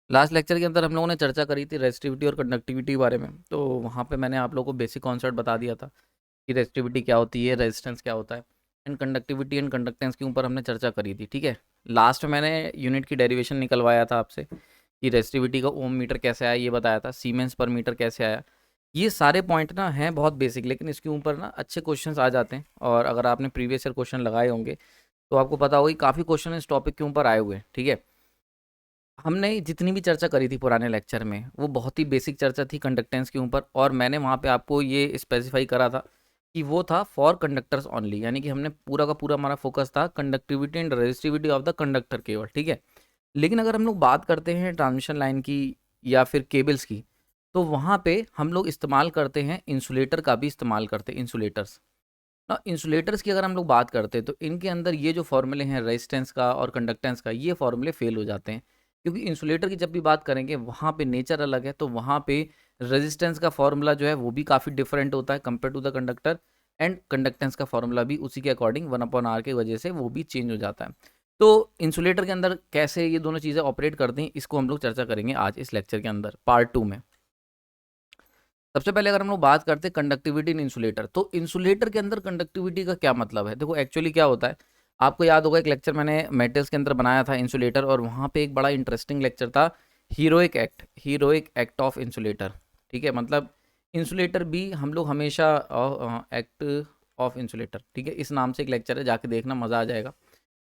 Last lecture के अंदर हम लोगों ने चर्चा करी थी रेसिस्टिविटी और कंडक्टिविटी के बारे में। तो वहाँ पे मैंने आप लोगों को बेसिक कॉन्सेप्ट बता दिया था कि रेसिस्टिविटी क्या होती है, रेजिस्टेंस क्या होता है, एंड कंडक्टिविटी एंड कंडक्टेंस के ऊपर हमने चर्चा करी थी। ठीक है, लास्ट में मैंने यूनिट की डेरिवेशन निकलवाया था आपसे कि रेसिस्टिविटी का ओम मीटर कैसे आया ये बताया था, सीमेंस पर मीटर कैसे आया। ये सारे पॉइंट ना हैं बहुत बेसिक, लेकिन इसके ऊपर ना अच्छे क्वेश्चंस आ जाते हैं। और अगर आपने प्रीवियस ईयर क्वेश्चन लगाए होंगे तो आपको पता होगा कि काफ़ी क्वेश्चन इस टॉपिक के ऊपर आए हुए हैं। ठीक है, हमने जितनी भी चर्चा करी थी पुराने लेक्चर में वो बहुत ही बेसिक चर्चा थी कंडक्टेंस के ऊपर, और मैंने वहाँ पे आपको ये स्पेसिफाई करा था कि वो था फॉर कंडक्टर्स ओनली, यानी कि हमने पूरा का पूरा हमारा फोकस था conductivity and resistivity of the conductor केवल। ठीक है, लेकिन अगर हम लोग बात करते हैं ट्रांसमिशन लाइन की या फिर केबल्स की, तो वहाँ पे हम लोग इस्तेमाल करते हैं इंसुलेटर का भी इस्तेमाल करते हैं, इंसुलेटर्स ना। इंसुलेटर्स की अगर हम लोग बात करते हैं तो इनके अंदर ये जो फॉर्मूले हैं रेजिस्टेंस का और कंडक्टेंस का, ये फॉर्मूले फेल हो जाते हैं, क्योंकि इंसुलेटर की जब भी बात करेंगे वहाँ पे नेचर अलग है। तो वहाँ पे रेजिस्टेंस का फॉर्मूला जो है वो भी काफ़ी डिफरेंट होता है compare to the conductor, and conductance का फॉर्मूला भी उसी के अकॉर्डिंग 1/r की वजह से वो भी चेंज हो जाता है। तो इंसुलेटर के अंदर कैसे ये दोनों चीज़ें ऑपरेट करती हैं, इसको हम लोग चर्चा करेंगे आज इस लेक्चर के अंदर पार्ट 2 में। सबसे पहले अगर हम लोग बात करते हैं कंडक्टिविटी इन इंसुलेटर, तो इंसुलेटर के अंदर कंडक्टिविटी का क्या मतलब है। देखो एक्चुअली क्या होता है, आपको याद होगा एक लेक्चर मैंने मेटल्स के अंदर बनाया था इंसुलेटर, और वहाँ पे एक बड़ा इंटरेस्टिंग लेक्चर था हीरोइक एक्ट ऑफ इंसुलेटर। ठीक है, मतलब इंसुलेटर भी हम लोग हमेशा एक्ट ऑफ इंसुलेटर, ठीक है, इस नाम से एक लेक्चर है, जाके देखना मज़ा आ जाएगा।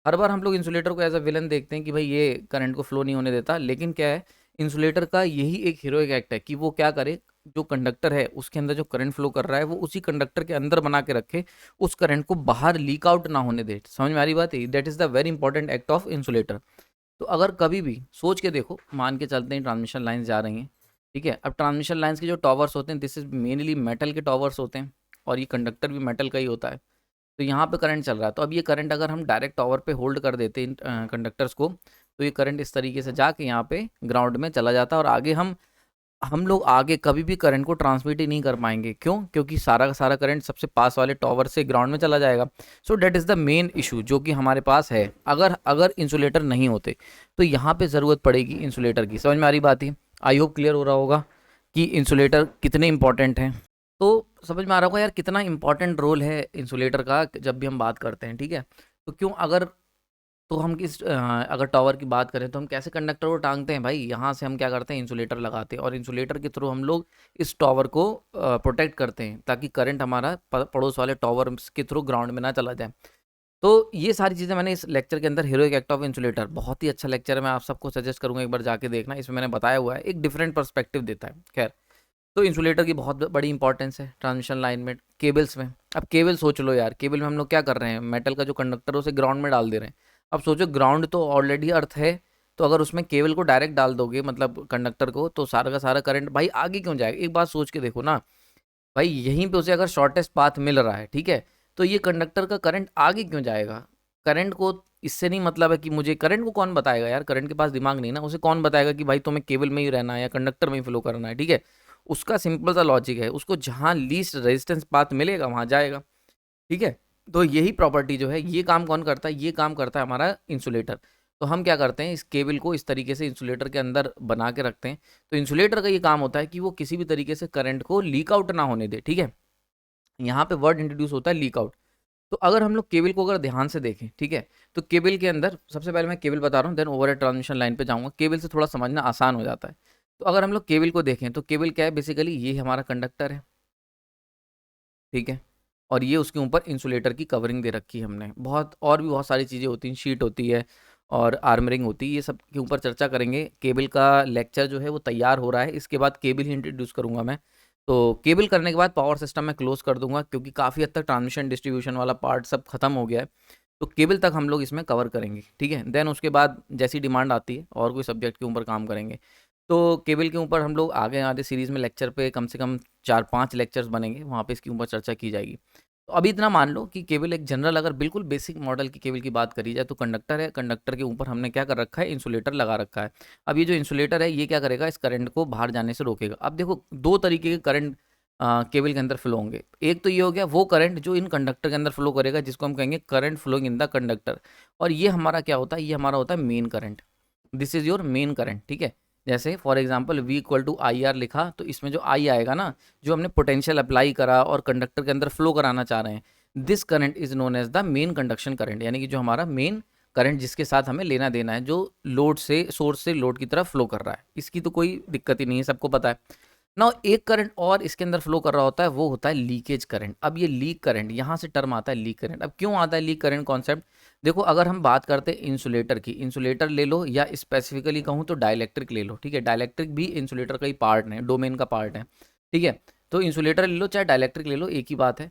हर बार हम लोग इंसुलेटर को एज अ विलन देखते हैं कि भाई ये करंट को फ्लो नहीं होने देता, लेकिन क्या है, इंसुलेटर का यही एक हीरोइक एक्ट है कि वो क्या करे, जो कंडक्टर है उसके अंदर जो करंट फ्लो कर रहा है वो उसी कंडक्टर के अंदर बना के रखे, उस करंट को बाहर लीक आउट ना होने दे। समझ में आ रही बात है, that is the very important act of insulator. तो अगर कभी भी सोच के देखो, मान के चलते हैं ट्रांसमिशन लाइन जा रही हैं, ठीक है, अब ट्रांसमिशन लाइन्स के जो टॉवर्स होते हैं दिस इज मेनली मेटल के टॉवर्स होते हैं, और ये कंडक्टर भी मेटल का ही होता है। तो यहाँ पे करंट चल रहा है, तो अब ये करंट अगर हम डायरेक्ट टॉवर पे होल्ड कर देते इन कंडक्टर्स को, तो ये करंट इस तरीके से जाके यहाँ पे ग्राउंड में चला जाता है, और आगे हम लोग आगे कभी भी करंट को ट्रांसमिट ही नहीं कर पाएंगे। क्यों? क्योंकि सारा का सारा करंट सबसे पास वाले टॉवर से ग्राउंड में चला जाएगा। So that is the main issue जो कि हमारे पास है। अगर अगर इंसुलेटर नहीं होते तो यहाँ पे ज़रूरत पड़ेगी इंसुलेटर की। समझ में आ रही बात ही? आई होप क्लियर हो रहा होगा कि इंसुलेटर कितने इंपॉर्टेंट हैं। तो समझ में आ रहा होगा यार कितना इंपॉर्टेंट रोल है इंसुलेटर का जब भी हम बात करते हैं। ठीक है, तो क्यों अगर तो हम अगर टावर की बात करें तो हम कैसे कंडक्टर को टांगते हैं भाई, यहाँ से हम क्या करते हैं, इंसुलेटर लगाते हैं, और इंसुलेटर के थ्रू हम लोग इस टावर को प्रोटेक्ट करते हैं ताकि करंट हमारा पड़ोस वाले टावर के थ्रू ग्राउंड में ना चला जाए। तो ये सारी चीज़ें मैंने इस लेक्चर के अंदर हीरोइक एक्ट ऑफ इंसुलेटर, बहुत ही अच्छा लेक्चर है, मैं आप सबको सजेस्ट करूंगा एक बार जाके देखना, इसमें मैंने बताया हुआ है, एक डिफरेंट पर्सपेक्टिव देता है। खैर, तो इंसुलेटर की बहुत बड़ी इंपॉर्टेंस है ट्रांसमिशन लाइन में, केबल्स में। अब केबल सोच लो यार, केबल में हम लोग क्या कर रहे हैं, मेटल का जो कंडक्टर है उसे ग्राउंड में डाल दे रहे हैं। अब सोचो ग्राउंड तो ऑलरेडी अर्थ है, तो अगर उसमें केबल को डायरेक्ट डाल दोगे मतलब कंडक्टर को, तो सारा का सारा करंट भाई आगे क्यों जाएगा। एक बात सोच के देखो ना भाई, यहीं पे उसे अगर शॉर्टेस्ट पाथ मिल रहा है, ठीक है, तो ये कंडक्टर का करंट आगे क्यों जाएगा। करंट को इससे नहीं मतलब है कि मुझे, करंट को कौन बताएगा यार, करंट के पास दिमाग नहीं ना, उसे कौन बताएगा कि भाई तुम्हें केबल में ही रहना है या कंडक्टर में ही फ्लो करना है। ठीक है, उसका सिंपल सा लॉजिक है, उसको जहाँ लीस्ट रेजिस्टेंस पाथ मिलेगा वहाँ जाएगा। ठीक है, तो यही प्रॉपर्टी जो है, ये काम कौन करता है, ये काम करता है हमारा इंसुलेटर। तो हम क्या करते हैं, इस केबल को इस तरीके से इंसुलेटर के अंदर बना के रखते हैं। तो इंसुलेटर का ये काम होता है कि वो किसी भी तरीके से करंट को लीक आउट ना होने दे। ठीक है, यहाँ पे वर्ड इंट्रोड्यूस होता है लीक आउट। तो अगर हम लोग केबल को अगर ध्यान से देखें, ठीक है, तो केबल के अंदर सबसे पहले मैं केबल बता रहा हूँ, देन ओवर ट्रांसमिशन लाइन पे जाऊँगा, केबल से थोड़ा समझना आसान हो जाता है। तो अगर हम लोग केबल को देखें तो केबल क्या है, बेसिकली ये हमारा कंडक्टर है, ठीक है, और ये उसके ऊपर इंसुलेटर की कवरिंग दे रखी है हमने। बहुत और भी बहुत सारी चीज़ें होती हैं, शीट होती है और आर्मरिंग होती है, ये सब के ऊपर चर्चा करेंगे। केबल का लेक्चर जो है वो तैयार हो रहा है, इसके बाद केबल ही इंट्रोड्यूस करूँगा मैं। तो केबल करने के बाद पावर सिस्टम मैं क्लोज कर दूंगा, क्योंकि काफ़ी हद तक ट्रांसमिशन डिस्ट्रीब्यूशन वाला पार्ट सब खत्म हो गया है। तो केबल तक हम लोग इसमें कवर करेंगे, ठीक है, देन उसके बाद जैसी डिमांड आती है और कोई सब्जेक्ट के ऊपर काम करेंगे। तो केबल के ऊपर हम लोग आगे आगे सीरीज़ में लेक्चर पे कम से कम 4-5 लेक्चर्स बनेंगे, वहाँ पे इसके ऊपर चर्चा की जाएगी। तो अभी इतना मान लो कि केबल एक जनरल, अगर बिल्कुल बेसिक मॉडल की केबल की बात करी जाए तो कंडक्टर है, कंडक्टर के ऊपर हमने क्या कर रखा है, इंसुलेटर लगा रखा है। अब ये जो इंसुलेटर है ये क्या करेगा, इस करंट को बाहर जाने से रोकेगा। अब देखो दो तरीके के करंट केबल के अंदर फ्लो होंगे। एक तो ये हो गया वो करंट जो इन कंडक्टर के अंदर फ्लो करेगा, जिसको हम कहेंगे current flowing in the conductor, और ये हमारा क्या होता है, ये हमारा होता है main current. This is your main current. ठीक है, जैसे for example V equal to I R लिखा, तो इसमें जो I आएगा ना, जो हमने पोटेंशियल अप्लाई करा और कंडक्टर के अंदर फ्लो कराना चाह रहे हैं, this current is known as the main conduction current, यानी कि जो हमारा मेन करंट जिसके साथ हमें लेना देना है, जो लोड से सोर्स से लोड की तरफ फ्लो कर रहा है, इसकी तो कोई दिक्कत ही नहीं है, सबको पता है ना। एक करंट और इसके अंदर फ्लो कर रहा होता है, वो होता है लीकेज करंट। अब ये लीक करंट, यहाँ से टर्म आता है लीक करंट। अब क्यों आता है लीक करंट कॉन्सेप्ट? देखो, अगर हम बात करते हैं इंसुलेटर की, इंसुलेटर ले लो या स्पेसिफिकली कहूँ तो डाइलेक्ट्रिक ले लो, ठीक है। डाइलेक्ट्रिक भी इंसुलेटर का ही पार्ट है, डोमेन का पार्ट है, ठीक है। तो इंसुलेटर ले लो चाहे डाइलेक्ट्रिक ले लो, एक ही बात है।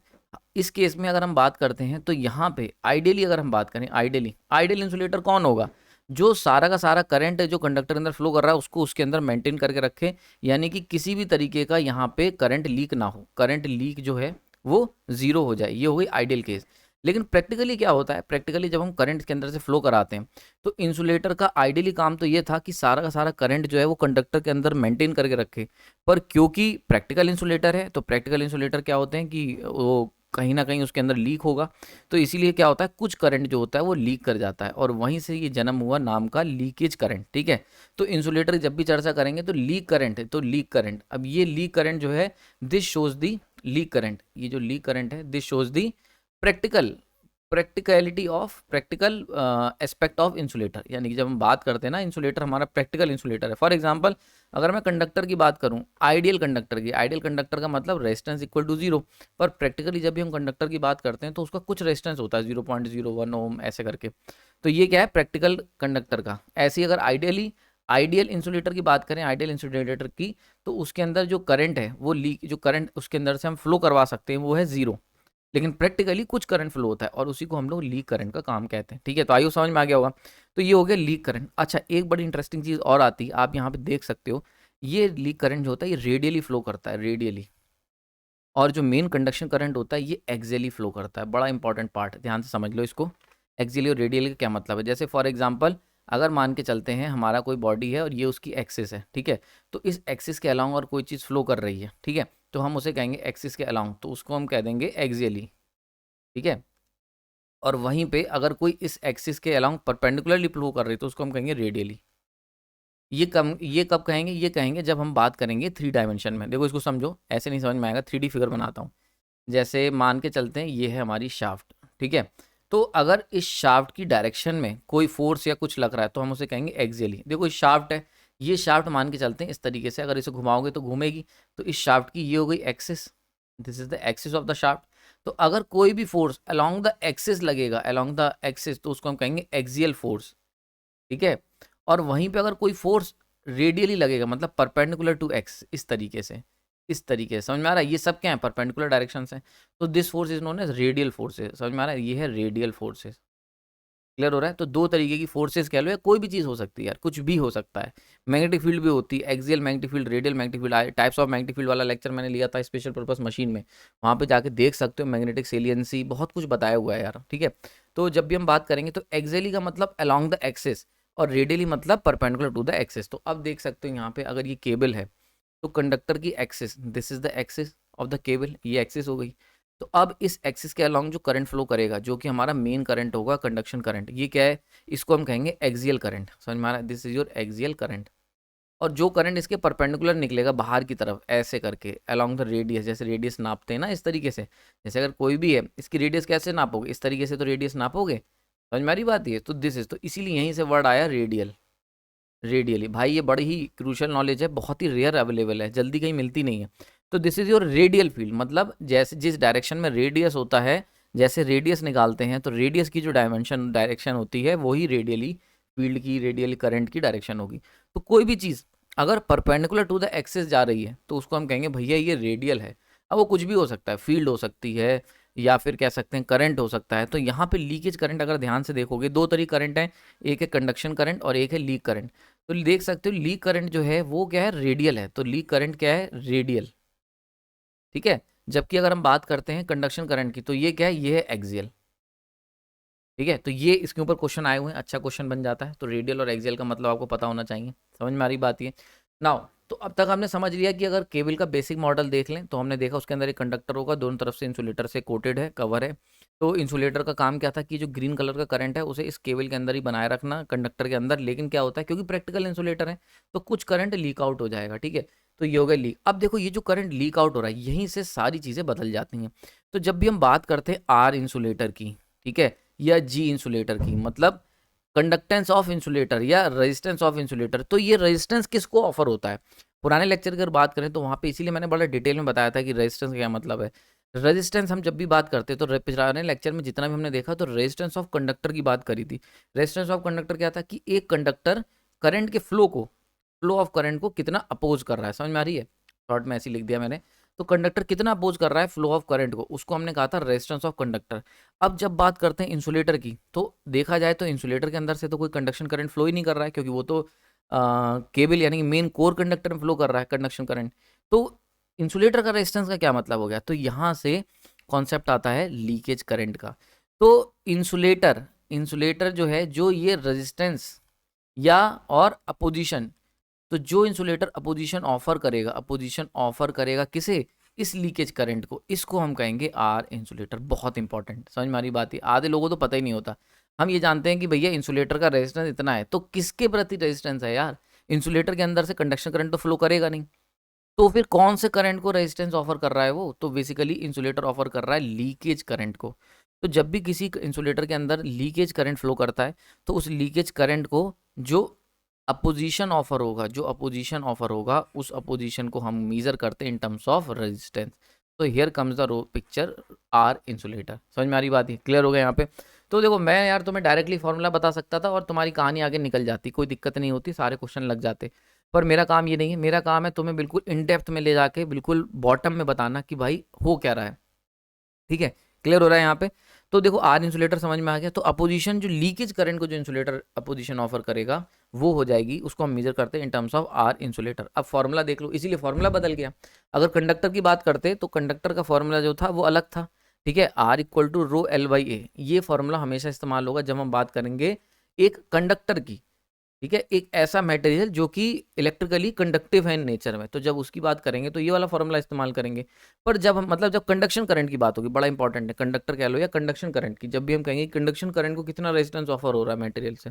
इस केस में अगर हम बात करते हैं तो यहाँ पे आइडियली अगर हम बात करें, आइडियली आइडियल इंसुलेटर कौन होगा? जो सारा का सारा करंट है जो कंडक्टर के अंदर फ्लो कर रहा है उसको उसके अंदर मेंटेन करके रखे, यानी कि किसी भी तरीके का यहाँ पे करंट लीक ना हो, करंट लीक जो है वो जीरो हो जाए, ये हो गई आइडियल केस। लेकिन प्रैक्टिकली क्या होता है? प्रैक्टिकली जब हम करंट के अंदर से फ्लो कराते हैं तो इंसुलेटर का आइडियली काम तो ये था कि सारा का सारा करंट जो है वो कंडक्टर के अंदर मेंटेन करके रखे। पर क्योंकि प्रैक्टिकल इंसुलेटर है, तो प्रैक्टिकल इंसुलेटर क्या होते हैं कि वो कहीं ना कहीं उसके अंदर लीक होगा, तो इसीलिए क्या होता है, कुछ करंट जो होता है वो लीक कर जाता है, और वहीं से ये जन्म हुआ नाम का लीकेज करंट, ठीक है। तो इंसुलेटर जब भी चर्चा करेंगे तो लीक करंट है, तो लीक करंट, अब ये लीक करंट जो है, this shows the leak current, ये जो लीक करंट है this shows the practical practicality of practical aspect of insulator, यानी कि जब हम बात करते हैं ना, इंसुलेटर हमारा प्रैक्टिकल इंसुलेटर है। फॉर एग्जांपल अगर मैं कंडक्टर की बात करूं, आइडियल कंडक्टर की, आइडियल कंडक्टर का मतलब रेजिस्टेंस इक्वल टू जीरो, पर प्रैक्टिकली जब भी हम कंडक्टर की बात करते हैं तो उसका कुछ रेजिस्टेंस होता है, 0.01 ओम ऐसे करके। तो ये क्या है? प्रैक्टिकल कंडक्टर का। ऐसे ही अगर आइडियल इंसुलेटर की बात करें, आइडियल इंसुलेटर की, तो उसके अंदर जो करंट है वो लीक, जो करंट उसके अंदर से हम फ्लो करवा सकते हैं वो है जीरो, लेकिन प्रैक्टिकली कुछ करंट फ्लो होता है और उसी को हम लोग लीक करंट का काम कहते हैं, ठीक है। तो आइए समझ में आ गया होगा। तो ये हो गया लीक करंट। अच्छा, एक बड़ी इंटरेस्टिंग चीज़ और आती है, आप यहाँ पे देख सकते हो, ये लीक करंट जो होता है ये रेडियली फ्लो करता है, रेडियली। और जो मेन कंडक्शन करंट होता है ये एक्सियली फ्लो करता है। बड़ा इंपॉर्टेंट पार्ट, ध्यान से समझ लो इसको। एक्सियली और रेडियली का क्या मतलब है? जैसे फॉर एग्जांपल अगर मान के चलते हैं हमारा कोई बॉडी है और ये उसकी एक्सिस है, ठीक है। तो इस एक्सिस के अलाउंग और कोई चीज़ फ्लो कर रही है, ठीक है, तो हम उसे कहेंगे एक्सिस के अलाउंग, तो उसको हम कह देंगे एक्सियली, ठीक है। और वहीं पे अगर कोई इस एक्सिस के अलोंग परपेंडिकुलरली फ्लो कर रही है तो उसको हम कहेंगे रेडियली। ये कब कहेंगे? ये कहेंगे जब हम बात करेंगे थ्री डायमेंशन में। देखो इसको समझो, ऐसे नहीं समझ में आएगा, 3D फिगर बनाता हूँ। जैसे मान के चलते हैं ये है हमारी शाफ्ट, ठीक है। तो अगर इस शाफ्ट की डायरेक्शन में कोई फोर्स या कुछ लग रहा है तो हम उसे कहेंगे एक्सियली। देखो इस शाफ्ट है, ये शाफ्ट मान के चलते हैं इस तरीके से, अगर इसे घुमाओगे तो घूमेगी, तो इस शाफ्ट की ये हो गई axis, this is the axis of the shaft. तो अगर कोई भी फोर्स अलोंग द एक्सिस लगेगा, अलोंग द एक्सिस, तो उसको हम कहेंगे एक्सियल फोर्स, ठीक है। और वहीं पे अगर कोई फोर्स रेडियली लगेगा, मतलब परपेंडिकुलर टू एक्स, इस तरीके से, इस तरीके से, समझ में आ रहा है? ये सब क्या है? परपेंडिकुलर डायरेक्शन है। तो this force is known as radial forces, समझ में आ रहा है? ये है रेडियल फोर्सेस। क्लियर हो रहा है? तो दो तरीके की फोर्सेस कह लो, या कोई भी चीज़ हो सकती है यार, कुछ भी हो सकता है। मैग्नेटिक फील्ड भी होती है, axial magnetic field, radial magnetic field. Types of magnetic field वाला लेक्चर मैंने लिया था स्पेशल पर्पस मशीन में, वहाँ पे जाके देख सकते हो, मैग्नेटिक सेलियंसी बहुत कुछ बताया हुआ है यार, ठीक है। तो जब भी हम बात करेंगे तो एक्सियली का मतलब अलॉन्ग द एक्सिस, और रेडियली मतलब परपेंडिकुलर टू द एक्सिस। तो अब देख सकते हो यहाँ पे अगर ये केबल है तो कंडक्टर की axis, this is the axis of the cable, ये एक्सिस हो गई। तो अब इस एक्सिस के अलॉन्ग जो करंट फ्लो करेगा, जो कि हमारा मेन करंट होगा, कंडक्शन करंट, ये क्या है? इसको हम कहेंगे एक्सियल करंट, समझ में आ रहा है? This is your axial current. और जो करंट इसके परपेंडिकुलर निकलेगा बाहर की तरफ ऐसे करके अलॉन्ग द रेडियस, जैसे रेडियस नापते हैं ना इस तरीके से, जैसे अगर कोई भी है इसकी रेडियस कैसे नापोगे? इस तरीके से तो रेडियस नापोगे, समझ में आ रही बात? ये तो दिस इज, तो इसीलिए यहीं से वर्ड आया रेडियल, रेडियली। भाई ये बड़ी ही क्रूशल नॉलेज है, बहुत ही रेयर अवेलेबल है, जल्दी कहीं मिलती नहीं है। तो this is your radial field, मतलब जैसे जिस डायरेक्शन में रेडियस होता है, जैसे रेडियस निकालते हैं तो रेडियस की जो डायरेक्शन होती है वही रेडियली फील्ड की, रेडियल करंट की डायरेक्शन होगी। तो कोई भी चीज़ अगर परपेंडिकुलर टू द एक्सिस जा रही है तो उसको हम कहेंगे भैया ये रेडियल है। अब वो कुछ भी हो सकता है, फील्ड हो सकती है, या फिर कह सकते हैं करंट हो सकता है। तो यहाँ पे लीकेज करंट अगर ध्यान से देखोगे, दो तरीके करंट हैं, एक है कंडक्शन करंट और एक है लीक करंट। तो देख सकते हो लीक करंट जो है वो क्या है? रेडियल है, तो लीक करंट क्या है? रेडियल, ठीक है। जबकि अगर हम बात करते हैं कंडक्शन करंट की तो ये क्या है? ये है एक्सियल, ठीक है। तो ये इसके ऊपर क्वेश्चन आए हुए हैं, अच्छा क्वेश्चन बन जाता है। तो रेडियल और एक्सियल का मतलब आपको पता होना चाहिए, समझ में आ रही बात ये। नाउ तो अब तक हमने समझ लिया कि अगर केबल का बेसिक मॉडल देख लें तो हमने देखा उसके अंदर एक कंडक्टर होगा, दोनों तरफ से इंसुलेटर से कोटेड है, कवर है। तो इंसुलेटर का काम क्या था कि जो ग्रीन कलर का करंट है उसे इस केबल के अंदर ही बनाए रखना कंडक्टर के अंदर। लेकिन क्या होता है, क्योंकि प्रैक्टिकल इंसुलेटर है तो कुछ करंट लीक आउट हो जाएगा, ठीक है। तो ये हो गया लीक। अब देखो ये जो करंट लीक आउट हो रहा है यहीं से सारी चीज़ें बदल जाती हैं। तो जब भी हम बात करते हैं आर इंसुलेटर की, ठीक है, या जी इंसुलेटर की, मतलब कंडक्टेंस ऑफ इंसुलेटर या रेजिस्टेंस ऑफ इंसुलेटर, तो ये रेजिस्टेंस किसको ऑफर होता है। पुराने लेक्चर की अगर बात करें तो वहाँ पे इसीलिए मैंने बड़ा डिटेल में बताया था कि रेजिस्टेंस का क्या मतलब है। रेजिस्टेंस हम जब भी बात करते हैं तो पुराने लेक्चर में जितना भी हमने देखा तो रेजिस्टेंस ऑफ कंडक्टर की बात करी थी। रेजिस्टेंस ऑफ कंडक्टर क्या था कि एक कंडक्टर करंट के फ्लो ऑफ करंट को कितना अपोज कर रहा है, समझ में आ रही है। शॉर्ट में ऐसे लिख दिया मैंने। तो कंडक्टर कितना अपोज कर रहा है फ्लो ऑफ करंट को, उसको हमने कहा था रेजिस्टेंस ऑफ कंडक्टर। अब जब बात करते हैं इंसुलेटर की, तो देखा जाए तो इंसुलेटर के अंदर से तो कोई कंडक्शन करंट फ्लो ही नहीं कर रहा है, क्योंकि वो तो केबल यानी कि मेन कोर कंडक्टर में फ्लो कर रहा है कंडक्शन करंट। तो इंसुलेटर का रेजिस्टेंस का क्या मतलब हो गया, तो यहाँ से कॉन्सेप्ट आता है लीकेज करंट का। तो इंसुलेटर इंसुलेटर जो है, जो ये रेजिस्टेंस या और अपोजिशन, तो जो इंसुलेटर अपोजिशन ऑफर करेगा किसे, इस लीकेज करंट को, इसको हम कहेंगे आर इंसुलेटर। बहुत इंपॉर्टेंट, समझ में आ रही बात है। आधे लोगों तो पता ही नहीं होता। हम ये जानते हैं कि भैया इंसुलेटर का रेजिस्टेंस इतना है, तो किसके प्रति रेजिस्टेंस है यार, इंसुलेटर के अंदर से कंडक्शन करंट तो फ्लो करेगा नहीं, तो फिर कौन से करंट को रेजिस्टेंस ऑफर कर रहा है वो, तो बेसिकली इंसुलेटर ऑफर कर रहा है लीकेज करंट को। तो जब भी किसी इंसुलेटर के अंदर लीकेज करंट फ्लो करता है तो उस लीकेज करंट को जो अपोजिशन ऑफर होगा उस अपोजिशन को हम मेजर करते हैं इन टर्म्स ऑफ रेजिस्टेंस। तो here comes the rho picture R insulator. समझ में आ रही बात है, क्लियर हो गया यहाँ पे। तो देखो मैं यार तुम्हें डायरेक्टली फॉर्मूला बता सकता था और तुम्हारी कहानी आगे निकल जाती, कोई दिक्कत नहीं होती, सारे क्वेश्चन लग जाते। पर मेरा काम ये नहीं है, मेरा काम है तुम्हें बिल्कुल इन डेप्थ में ले जाके बिल्कुल बॉटम में बताना कि भाई हो क्या रहा है, ठीक है। क्लियर हो रहा है यहाँ पे। तो देखो आर इंसुलेटर समझ में आ गया। तो अपोजिशन जो लीकेज करंट को जो इंसुलेटर अपोजिशन ऑफर करेगा वो हो जाएगी, उसको हम मेजर करते हैं in terms of R insulator. अब फॉर्मूला देख लो, इसीलिए फॉर्मूला बदल गया। अगर कंडक्टर की बात करते तो कंडक्टर का फॉर्मूला जो था वो अलग था, ठीक है, R equal to rho L by A. ये फॉर्मूला हमेशा इस्तेमाल होगा जब हम बात करेंगे एक कंडक्टर की, ठीक है, एक ऐसा मटेरियल जो कि इलेक्ट्रिकली कंडक्टिव है इन नेचर में। तो जब उसकी बात करेंगे तो ये वाला फॉर्मूला इस्तेमाल करेंगे। पर जब हम मतलब जब कंडक्शन करंट की बात होगी, बड़ा इंपॉर्टेंट है, कंडक्टर कह लो या कंडक्शन करंट की, जब भी हम कहेंगे कंडक्शन करंट को कितना रेजिस्टेंस ऑफर हो रहा है मटेरियल से।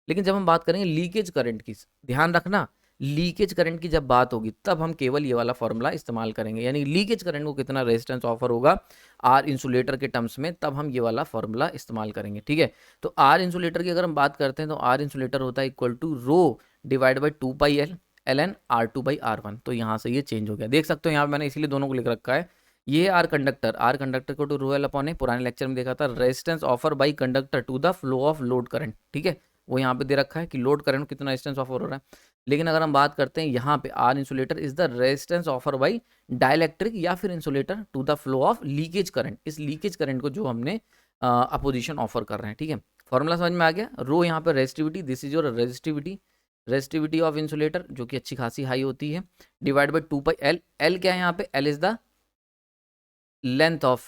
लेकिन जब हम बात करेंगे लीकेज करंट की, ध्यान रखना, लीकेज करंट की जब बात होगी तब हम केवल ये वाला फॉर्मूला इस्तेमाल करेंगे, यानी लीकेज करंट को कितना रेजिस्टेंस ऑफर होगा आर इंसुलेटर के टर्म्स में, तब हम ये वाला फॉर्मूला इस्तेमाल करेंगे, ठीक है। तो आर इंसुलेटर की अगर हम बात करते हैं तो आर इंसुलेटर होता है equal to rho divide by 2 pi L N R2/R1। तो यहाँ से ये चेंज हो गया, देख सकते हो यहाँ पे मैंने इसीलिए दोनों को लिख रखा है। ये आर कंडक्टर को to rho L upon A, पुराने लेक्चर में देखा था, resistance offer by conductor to the flow of load current, ठीक है। वो यहाँ पे दे रखा है कि लोड करंट को कितना रेजिस्टेंस ऑफर हो रहा है। लेकिन अगर हम बात करते हैं यहाँ पे R insulator is the resistance offer by dielectric या फिर insulator to the flow of leakage current, इस लीकेज करंट को जो हमने अपोजिशन ऑफर कर रहे हैं, ठीक है। फॉर्मूला समझ में आ गया। रो यहाँ पे resistivity, this is your resistivity of insulator जो कि अच्छी खासी हाई होती है, डिवाइड बाई 2 पाई एल क्या है यहाँ पे, L is the length of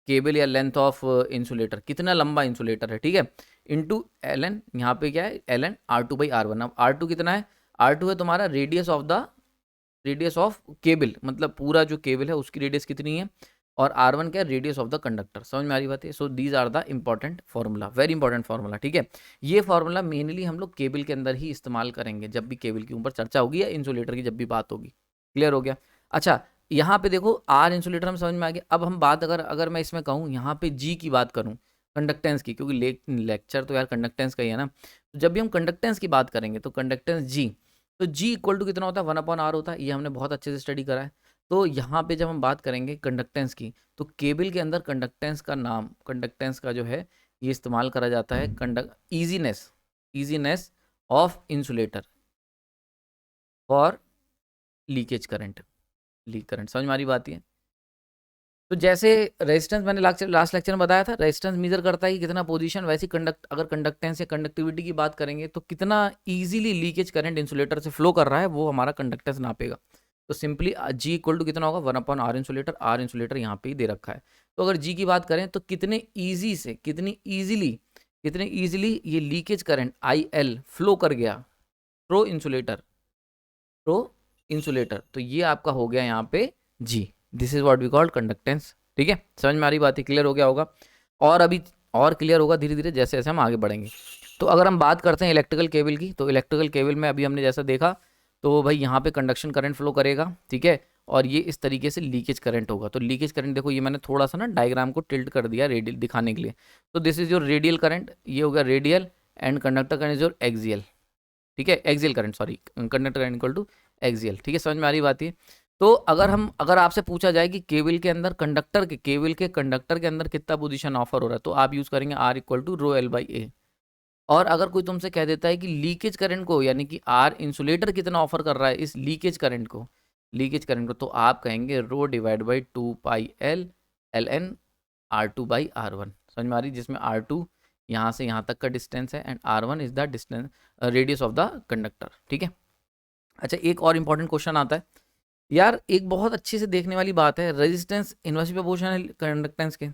cable या लेंथ ऑफ इंसुलेटर, कितना लंबा इंसुलेटर है, ठीक है, इनटू एल एन, यहाँ पे क्या है एल एन R2/R1। अब R2 कितना है, R2 है तुम्हारा रेडियस ऑफ केबल, मतलब पूरा जो केबल है उसकी रेडियस कितनी है, और R1 क्या है, रेडियस ऑफ द कंडक्टर। समझ में आ रही बात है। So these are the important formula, very important formula, ठीक है। ये फार्मूला मेनली हम लोग केबल के अंदर ही इस्तेमाल करेंगे जब भी केबल के ऊपर चर्चा होगी या इंसुलेटर की जब भी बात होगी। क्लियर हो गया। अच्छा यहाँ पे देखो आर इंसुलेटर हम समझ में आ गया। अब हम बात अगर मैं इसमें कहूँ यहाँ पे जी की बात करूँ, कंडक्टेंस की, क्योंकि लेक्चर तो यार कंडक्टेंस का ही है ना। तो जब भी हम कंडक्टेंस की बात करेंगे तो कंडक्टेंस जी, तो जी इक्वल टू कितना होता है, 1/R होता है। ये हमने बहुत अच्छे से स्टडी करा है। तो यहाँ पे जब हम बात करेंगे कंडक्टेंस की, तो केबल के अंदर कंडक्टेंस का जो है ये इस्तेमाल करा जाता है easiness of insulator for leakage current, leak current. समझ में आ रही बात है। तो जैसे रेजिस्टेंस मैंने लास्ट लेक्चर में बताया था, रेजिस्टेंस मेजर करता है कि कितना पोजीशन, वैसे अगर कंडक्टेंस या कंडक्टिविटी की बात करेंगे तो कितना इजीली लीकेज करंट इंसुलेटर से फ्लो कर रहा है वो हमारा कंडक्टेंस नापेगा। तो सिंपली जी इक्वल टू कितना होगा, 1/R इंसुलेटर। आर इंसुलेटर यहाँ पे ही दे रखा है। तो अगर जी की बात करें तो कितनी ईजिली ये लीकेज करंट IL फ्लो कर गया थ्रो इंसुलेटर, तो ये आपका हो गया यहाँ पे G. This is what we called conductance, ठीक है। समझ में आ रही बात है, क्लियर हो गया होगा। और अभी और क्लियर होगा धीरे धीरे जैसे जैसे हम आगे बढ़ेंगे। तो अगर हम बात करते हैं इलेक्ट्रिकल केबल की, तो इलेक्ट्रिकल केबल में अभी हमने जैसा देखा, तो भाई यहाँ पे कंडक्शन करंट फ्लो करेगा, ठीक है, और ये इस तरीके से लीकेज करंट होगा। तो लीकेज करंट देखो, ये मैंने थोड़ा सा ना डायग्राम को टिल्ट कर दिया रेडियल दिखाने के लिए। तो this is your radial current, ये हो गया radial, and conductor current is your axial, ठीक है, axial current, sorry, conductor current equal to axial, ठीक है, समझ में आ रही बात है। तो अगर आपसे पूछा जाए कि केबल के अंदर केबल के कंडक्टर के अंदर कितना पोजीशन ऑफर हो रहा है, तो आप यूज करेंगे R equal to rho L by A. और अगर कोई तुमसे कह देता है कि लीकेज करंट को, यानी कि आर इंसुलेटर कितना ऑफर कर रहा है इस लीकेज करंट को, तो आप कहेंगे rho divide by 2 pi L N R2/R1, समझ में आ रही, जिसमें R2 यहाँ से यहाँ तक का डिस्टेंस है, and R1 is the distance radius of the conductor, ठीक है। अच्छा, एक और इंपॉर्टेंट क्वेश्चन आता है यार, एक बहुत अच्छे से देखने वाली बात है, रेजिस्टेंस इनवर्सली प्रोपोर्शनल कंडक्टेंस के।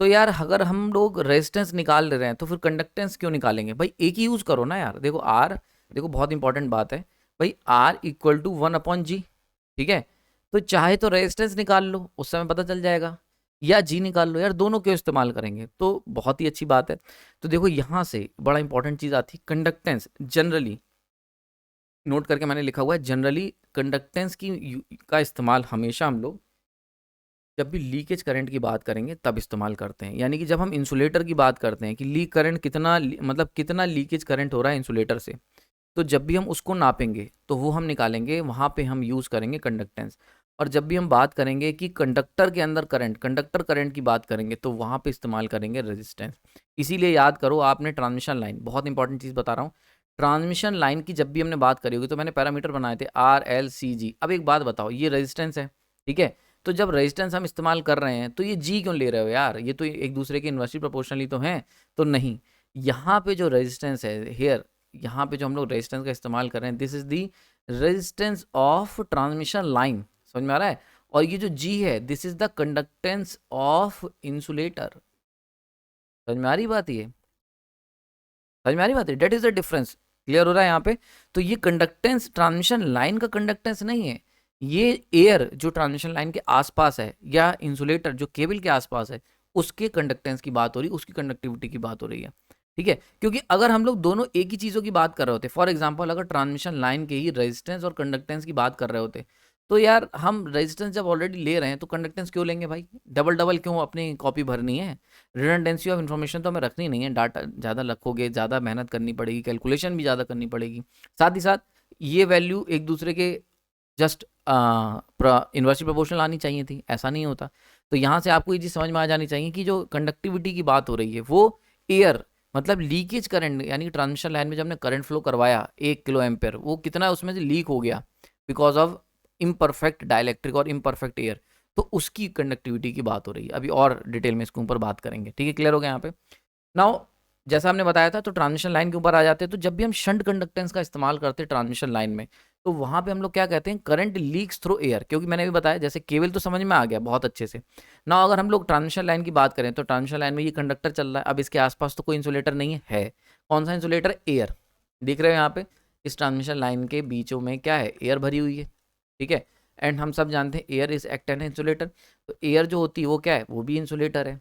तो यार अगर हम लोग रेजिस्टेंस निकाल ले रहे हैं तो फिर कंडक्टेंस क्यों निकालेंगे भाई, एक ही यूज करो ना यार। देखो आर, देखो बहुत इंपॉर्टेंट बात है भाई, आर इक्वल टू 1/G, ठीक है। तो चाहे तो रेजिस्टेंस निकाल लो, उस समय पता चल जाएगा, या जी निकाल लो, यार दोनों क्यों इस्तेमाल करेंगे, तो बहुत ही अच्छी बात है। तो देखो यहाँ से बड़ा इंपॉर्टेंट चीज आती है कंडक्टेंस। जनरली नोट करके मैंने लिखा हुआ है, जनरली कंडक्टेंस का इस्तेमाल हमेशा हम लोग जब भी लीकेज करंट की बात करेंगे तब इस्तेमाल करते हैं। यानी कि जब हम इंसुलेटर की बात करते हैं कि लीक करंट कितना, मतलब कितना लीकेज करंट हो रहा है इंसुलेटर से, तो जब भी हम उसको नापेंगे तो वो हम निकालेंगे, वहाँ पे हम यूज़ करेंगे कंडक्टेंस। और जब भी हम बात करेंगे कि कंडक्टर के अंदर करंट, कंडक्टर करंट की बात करेंगे, तो वहाँ पे इस्तेमाल करेंगे रेजिस्टेंस। इसीलिए याद करो, आपने ट्रांसमिशन लाइन, बहुत इंपॉर्टेंट चीज़ बता रहा हूँ, ट्रांसमिशन लाइन की जब भी हमने बात करी होगी तो मैंने पैरामीटर बनाए थे RLCG। अब एक बात बताओ, ये रेजिस्टेंस है, ठीक है, तो जब रेजिस्टेंस हम इस्तेमाल कर रहे हैं तो ये जी क्यों ले रहे हो यार, ये तो एक दूसरे के इन्वर्सली प्रोपोर्शनली तो हैं। तो नहीं, यहाँ पे जो रेजिस्टेंस है हेयर, यहाँ पे जो हम लोग रेजिस्टेंस का इस्तेमाल कर रहे हैं, this is the resistance of transmission line, समझ में आ रहा है। और ये जो जी है, this is the conductance of insulator. समझ में आ रही बात, ये समझ में आ रही बात है, that is the difference. Clear हो रहा है यहाँ पे। तो ये कंडक्टेंस ट्रांसमिशन लाइन का कंडक्टेंस नहीं है, ये एयर जो ट्रांसमिशन लाइन के आसपास है, या इंसुलेटर जो केबल के आसपास है, उसके कंडक्टेंस की बात हो रही है, उसकी कंडक्टिविटी की बात हो रही है, ठीक है। क्योंकि अगर हम लोग दोनों एक ही चीज़ों की बात कर रहे होते, फॉर एग्जाम्पल अगर ट्रांसमिशन लाइन के ही रेजिस्टेंस और कंडक्टेंस की बात कर रहे होते, तो यार हम रेजिस्टेंस जब ऑलरेडी ले रहे हैं तो कंडक्टेंस क्यों लेंगे भाई, डबल डबल क्यों अपनी कॉपी भरनी है। रिडंडेंसी ऑफ इन्फॉर्मेशन तो हमें रखनी नहीं है, डाटा ज़्यादा रखोगे ज़्यादा मेहनत करनी पड़ेगी, कैलकुलेशन भी ज़्यादा करनी पड़ेगी, साथ ही साथ ये वैल्यू एक दूसरे के जस्ट इन्वर्सली प्रोपोर्शनल आनी चाहिए थी, ऐसा नहीं होता। तो यहाँ से आपको ये चीज़ समझ में आ जानी चाहिए कि जो कंडक्टिविटी की बात हो रही है वो एयर, मतलब लीकेज करंट, यानी ट्रांसमिशन लाइन में जब हमने करंट फ्लो करवाया 1 kA, वो कितना उसमें से लीक हो गया बिकॉज ऑफ इम्परफेक्ट डाइलेक्ट्रिक और इम्परफेक्ट एयर, तो उसकी कंडक्टिविटी की बात हो रही है। अभी और डिटेल में इसके ऊपर बात करेंगे, ठीक है, क्लियर हो गया यहाँ पे। नाउ जैसा हमने बताया था, तो ट्रांसमिशन लाइन के ऊपर आ जाते हैं। तो जब भी हम शंट कंडक्टेंस का इस्तेमाल करते हैं ट्रांसमिशन लाइन में, तो वहाँ पे हम लोग क्या कहते हैं, करंट लीक्स थ्रू एयर। क्योंकि मैंने भी बताया, जैसे केबल तो समझ में आ गया बहुत अच्छे से। ना अगर हम लोग ट्रांसमिशन लाइन की बात करें, तो ट्रांसमिशन लाइन में ये कंडक्टर चल रहा है, अब इसके आसपास तो कोई इंसुलेटर नहीं है, कौन सा इंसुलेटर, एयर। दिख रहे हो यहाँ पे, इस ट्रांसमिशन लाइन के बीचों में क्या है, एयर भरी हुई है, ठीक है। एंड हम सब जानते हैं air is act an insulator, तो एयर जो होती है वो क्या है, वो भी इंसुलेटर है,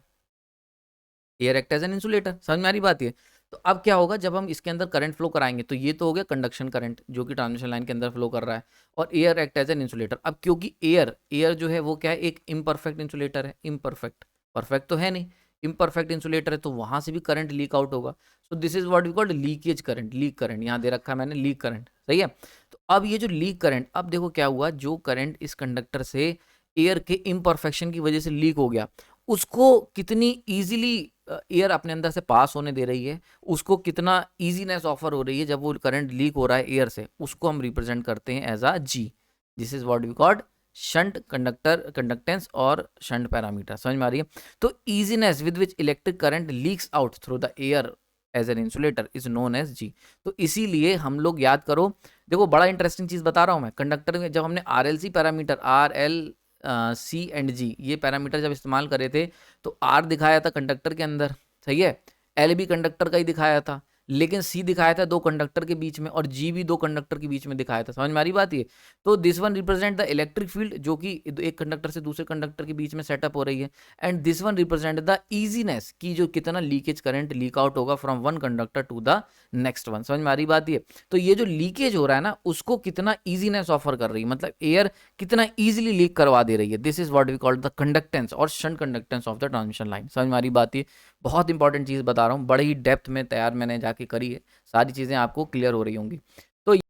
air act as an insulator, समझ में आ रही बात है। तो अब क्या होगा, जब हम इसके अंदर करंट फ्लो कराएंगे, तो ये तो हो गया कंडक्शन करंट जो कि ट्रांसमिशन लाइन के अंदर फ्लो कर रहा है, और air act as an insulator. अब क्योंकि एयर जो है वो क्या है, एक इम्परफेक्ट इंसुलेटर है, इम्परफेक्ट, परफेक्ट तो है नहीं, इम्परफेक्ट इंसुलेटर है, तो वहां से भी करंट लीक आउट होगा। So this is what we called leakage current, leak current यहाँ दे रखा है मैंने, लीक करंट, सही है। तो अब ये जो लीक करंट, अब देखो क्या हुआ, जो करंट इस कंडक्टर से एयर के इम्परफेक्शन की वजह से लीक हो गया, उसको कितनी ईजिली एयर अपने अंदर से पास होने दे रही है, उसको कितना ईजीनेस ऑफर हो रही है जब वो करंट लीक हो रहा है एयर से, उसको हम रिप्रेजेंट करते हैं as a G. This is what we called shunt conductor conductance और शंट पैरामीटर, समझ में आ रही है। तो easiness with which electric current leaks out through the air as an insulator is known as G. तो इसीलिए हम लोग याद करो, देखो बड़ा इंटरेस्टिंग चीज बता रहा हूं मैं, कंडक्टर में जब हमने RLC पैरामीटर, RLC&G ये पैरामीटर जब इस्तेमाल करे थे, तो R दिखाया था कंडक्टर के अंदर, सही है, L भी कंडक्टर का ही दिखाया था, लेकिन सी दिखाया था 2 कंडक्टर के बीच में और जी भी 2 कंडक्टर के बीच में दिखाया था। समझ में आ रही बात ये? तो this one represent the electric field जो कि एक कंडक्टर से दूसरे कंडक्टर के बीच में सेटअप हो रही है, and this one represent the easiness की जो कितना लीकेज करंट लीक आउट होगा from one conductor to the next one. समझ में आ रही बात ये? तो ये जो लीकेज हो रहा है ना उसको कितना ईजीनेस ऑफर कर रही है, मतलब एयर कितना ईजिली लीक करवा दे रही है। This is what we call the conductance और shunt conductance of the transmission line. समझ में आ रही बात ये? बहुत इंपॉर्टेंट चीज बता रहा हूँ, बड़ी ही डेप्थ में तैयार मैंने जाके करी है, सारी चीजें आपको क्लियर हो रही होंगी।